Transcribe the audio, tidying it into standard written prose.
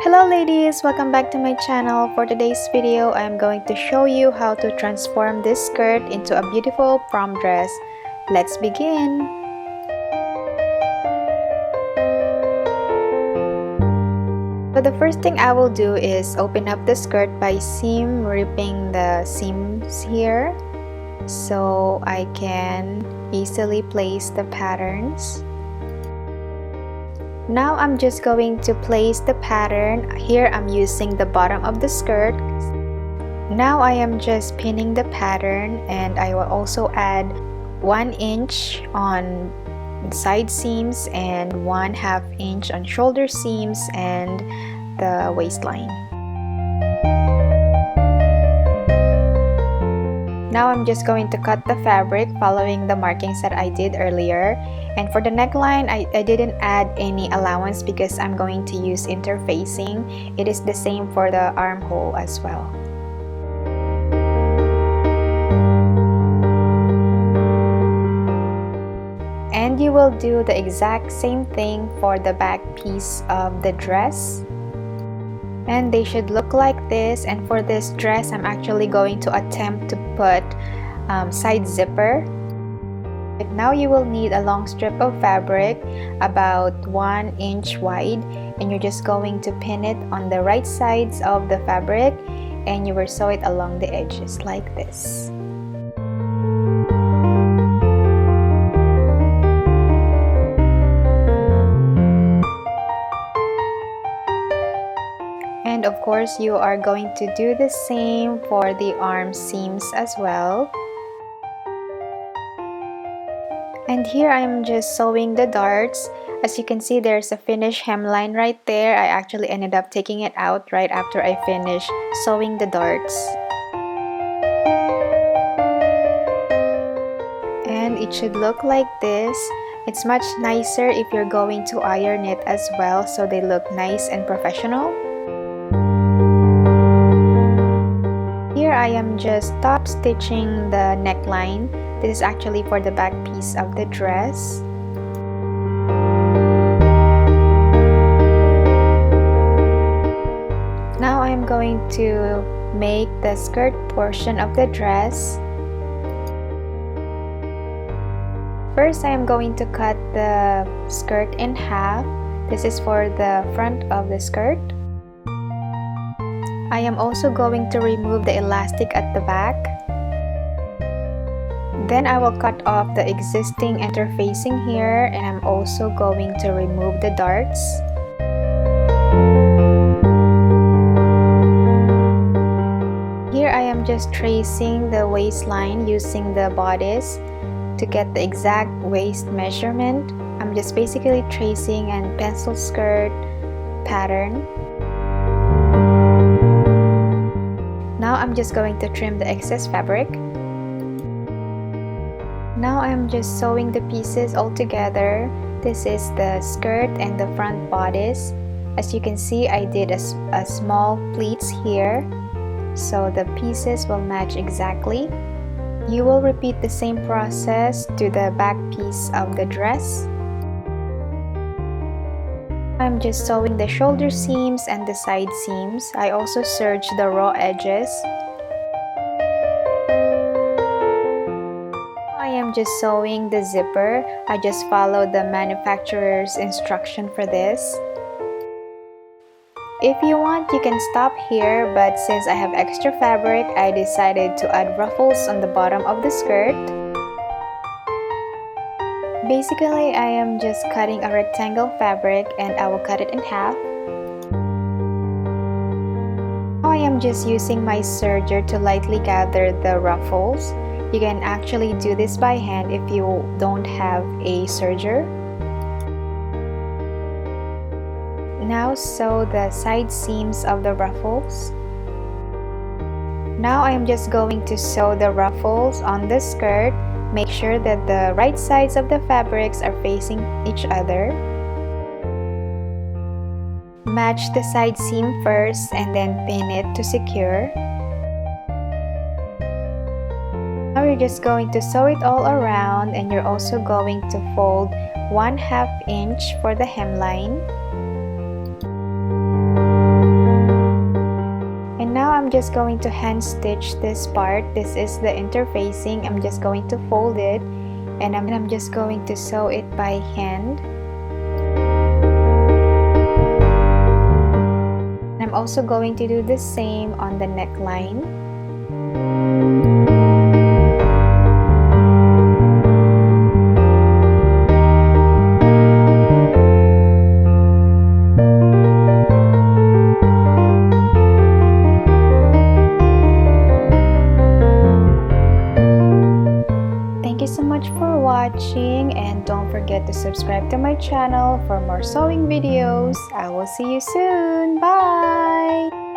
Hello ladies, welcome back to my channel. For today's video, I am going to show you how to transform this skirt into a beautiful prom dress. Let's begin! So the first thing I will do is open up the skirt by seam ripping the seams here so I can easily place the patterns. Now I'm just going to place the pattern. Here I'm using the bottom of the skirt. Now I am just pinning the pattern, and I will also add 1 inch on side seams and 1/2 inch on shoulder seams and the waistline. Now I'm just going to cut the fabric following the markings that I did earlier. And for the neckline, I didn't add any allowance because I'm going to use interfacing. It is the same for the armhole as well. And you will do the exact same thing for the back piece of the dress. And they should look like this. And for this dress, I'm actually going to attempt to put side zipper. But now you will need a long strip of fabric about 1 inch wide, and you're just going to pin it on the right sides of the fabric, and you will sew it along the edges like this. And of course, you are going to do the same for the arm seams as well. And here I'm just sewing the darts. As you can see, there's a finished hemline right there. I actually ended up taking it out right after I finished sewing the darts. And it should look like this. It's much nicer if you're going to iron it as well, so they look nice and professional. Here I am just top stitching the neckline. This is actually for the back piece of the dress. Now I'm going to make the skirt portion of the dress. First, I am going to cut the skirt in half. This is for the front of the skirt. I am also going to remove the elastic at the back. Then I will cut off the existing interfacing here, and I'm also going to remove the darts. Here I am just tracing the waistline using the bodice to get the exact waist measurement. I'm just basically tracing a pencil skirt pattern. Now I'm just going to trim the excess fabric. Now I'm just sewing the pieces all together. This is the skirt and the front bodice. As you can see, I did a small pleats here, so the pieces will match exactly. You will repeat the same process to the back piece of the dress. I'm just sewing the shoulder seams and the side seams. I also serge the raw edges. I am just sewing the zipper. I just followed the manufacturer's instruction for this. If you want, you can stop here, but since I have extra fabric, I decided to add ruffles on the bottom of the skirt. Basically, I am just cutting a rectangle fabric, and I will cut it in half. Now I am just using my serger to lightly gather the ruffles. You can actually do this by hand if you don't have a serger. Now sew the side seams of the ruffles. Now I am just going to sew the ruffles on the skirt. Make sure that the right sides of the fabrics are facing each other. Match the side seam first and then pin it to secure. Now you're just going to sew it all around, and you're also going to fold 1/2 inch for the hemline. just going to hand stitch this part. This is the interfacing. I'm just going to fold it, and I'm just going to sew it by hand. I'm also going to do the same on the neckline. Thank you so much for watching, and don't forget to subscribe to my channel for more sewing videos. I will see you soon. Bye!